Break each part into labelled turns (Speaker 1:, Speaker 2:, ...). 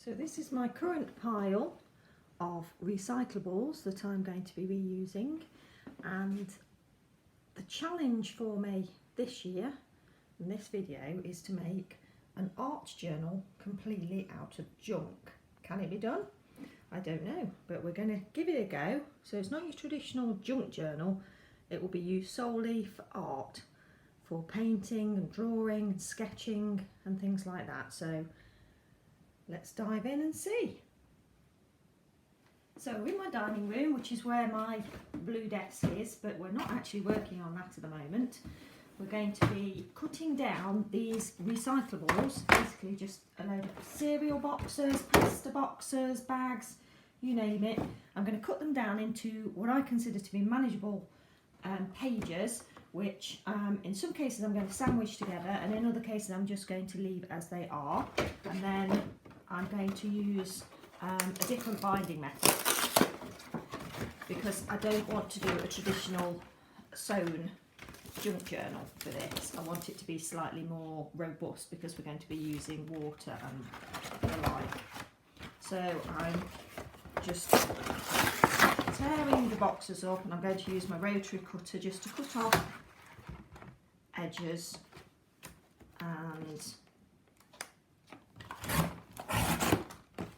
Speaker 1: So this is my current pile of recyclables that I'm going to be reusing, and the challenge for me this year in this video is to make an art journal completely out of junk. Can it be done? I don't know, but we're going to give it a go. So it's not your traditional junk journal, it will be used solely for art, for painting and drawing and sketching and things like that. So let's dive in and see. So we're in my dining room, which is where my blue desk is, but we're not actually working on that at the moment. We're going to be cutting down these recyclables, basically just a load of cereal boxes, pasta boxes, bags, you name it. I'm going to cut them down into what I consider to be manageable pages, which in some cases I'm going to sandwich together, and in other cases I'm just going to leave as they are. And then I'm going to use a different binding method, because I don't want to do a traditional sewn junk journal for this. I want it to be slightly more robust because we're going to be using water and the like. So I'm just tearing the boxes up, and I'm going to use my rotary cutter just to cut off edges. And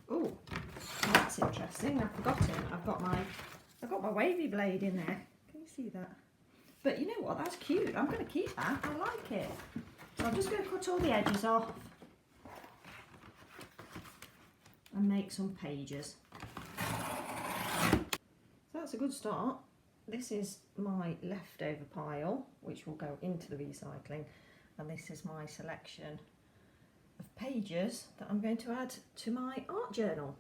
Speaker 1: oh, that's interesting. I've forgotten. I've got my wavy blade in there. Can you see that? But you know what? That's cute. I'm going to keep that. I like it. So I'm just going to cut all the edges off and make some pages. So that's a good start. This is my leftover pile, which will go into the recycling, and this is my selection of pages that I'm going to add to my art journal.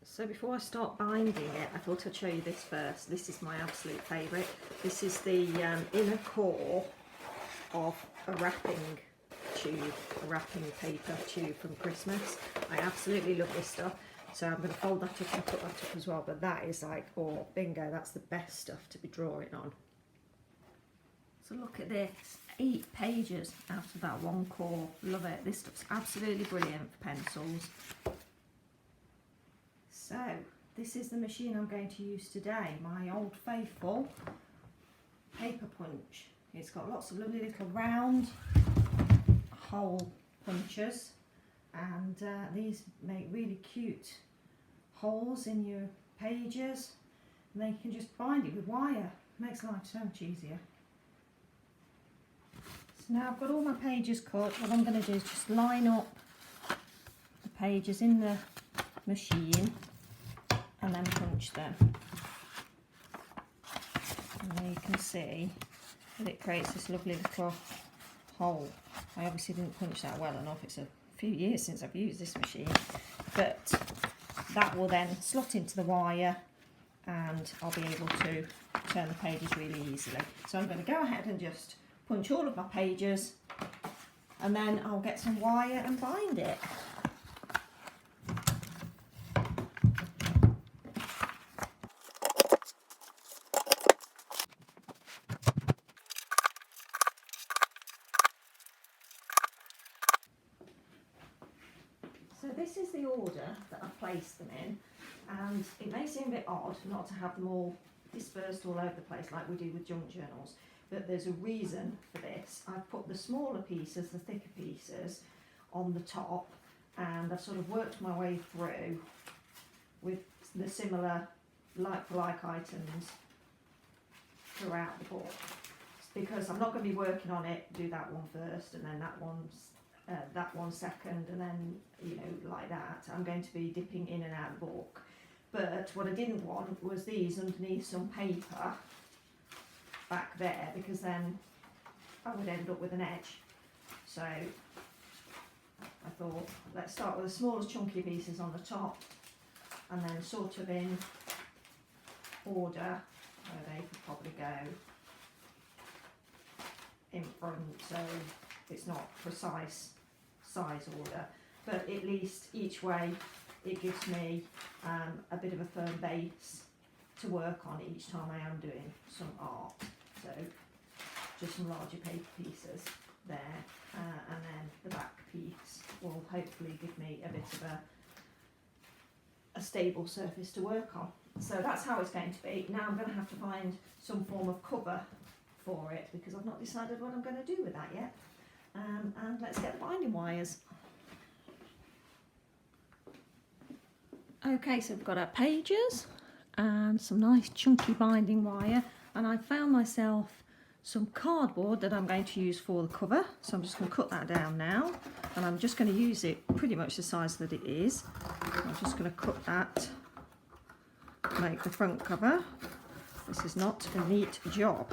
Speaker 1: So before I start binding it, I thought I'd show you this first. This is my absolute favourite. This is the inner core of a wrapping tube, a wrapping paper tube from Christmas. I absolutely love this stuff. So I'm going to fold that up and cut that up as well. But that is like, oh, bingo, that's the best stuff to be drawing on. So look at this, 8 pages out of that one core. Love it. This stuff's absolutely brilliant for pencils. So this is the machine I'm going to use today, my old faithful paper punch. It's got lots of lovely little round hole punchers, and these make really cute holes in your pages, and then you can just bind it with wire. Makes life so much easier. So now I've got all my pages cut. What I'm going to do is just line up the pages in the machine and then punch them. And there you can see that it creates this lovely little hole. I obviously didn't punch that well enough. It's a few years since I've used this machine, but that will then slot into the wire, and I'll be able to turn the pages really easily. So I'm going to go ahead and just punch all of my pages, and then I'll get some wire and bind it. So this is the order that I've placed them in, and it may seem a bit odd not to have them all dispersed all over the place like we do with junk journals, but there's a reason for this. I've put the smaller pieces, the thicker pieces, on the top, and I've sort of worked my way through with the similar like-for-like items throughout the book, because I'm not going to be working on it, do that one first and then that one second, and then, you know, like that. I'm going to be dipping in and out of the book. But what I didn't want was these underneath some paper back there, because then I would end up with an edge. So I thought, let's start with the smallest chunky pieces on the top, and then sort of in order where they could probably go in front, so it's not precise size order, but at least each way it gives me a bit of a firm base to work on each time I am doing some art. So just some larger paper pieces there, and then the back piece will hopefully give me a bit of stable surface to work on. So that's how it's going to be. Now I'm going to have to find some form of cover for it because I've not decided what I'm going to do with that yet. And let's get the binding wires. Okay, so we've got our pages and some nice chunky binding wire, and I found myself some cardboard that I'm going to use for the cover. So I'm just going to cut that down now, and I'm just going to use it pretty much the size that it is. I'm just going to cut that, make the front cover. This is not a neat job.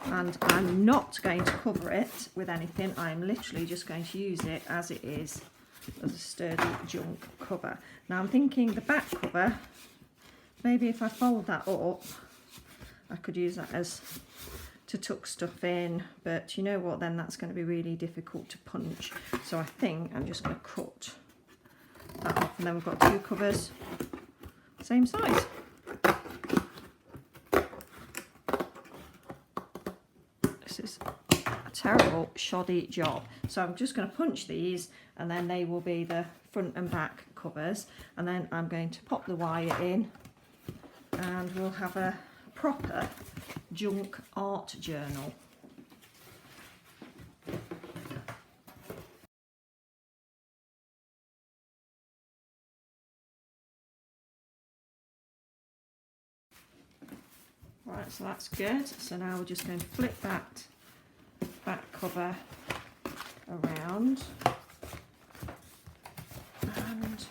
Speaker 1: And I'm not going to cover it with anything. I'm literally just going to use it as it is, as a sturdy junk cover. Now I'm thinking the back cover, maybe if I fold that up, I could use that as to tuck stuff in, but you know what, then that's going to be really difficult to punch. So I think I'm just going to cut that off, and then we've got two covers, same size. This is a terrible shoddy job. So I'm just going to punch these, and then they will be the front and back covers, and then I'm going to pop the wire in, and we'll have a proper junk art journal. Right, so that's good. So now we're just going to flip that back cover around, and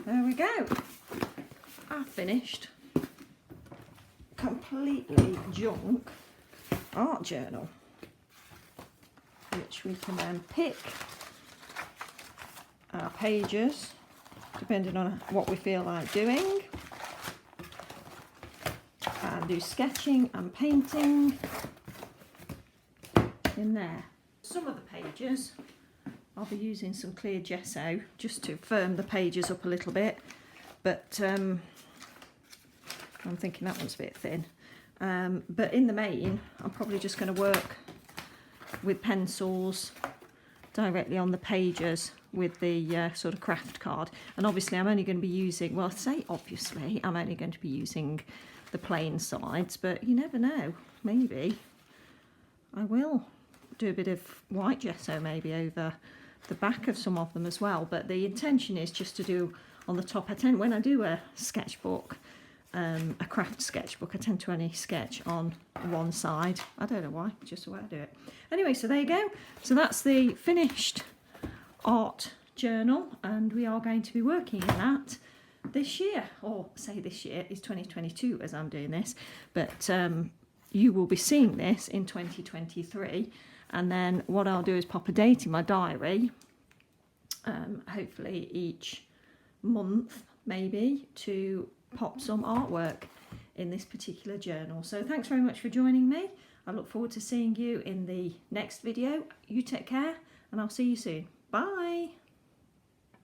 Speaker 1: there we go. I've finished completely junk art journal, which we can then pick our pages depending on what we feel like doing, and do sketching and painting in there. Some of the pages I'll be using some clear gesso just to firm the pages up a little bit, but I'm thinking that one's a bit thin. But in the main, I'm probably just going to work with pencils directly on the pages with the sort of craft card. And obviously I'm only going to be using, well, I say obviously, I'm only going to be using the plain sides, but you never know, maybe I will do a bit of white gesso maybe over the back of some of them as well. But the intention is just to do on the top. When I do a sketchbook, a craft sketchbook, I tend to only sketch on one side. I don't know why, just the way I do it. Anyway, so there you go. So that's the finished art journal, and we are going to be working in that this year, or say this year is 2022 as I'm doing this, but you will be seeing this in 2023, and then what I'll do is pop a date in my diary, hopefully each month maybe, to pop some artwork in this particular journal. So thanks very much for joining me. I look forward to seeing you in the next video. You take care, and I'll see you soon. Bye.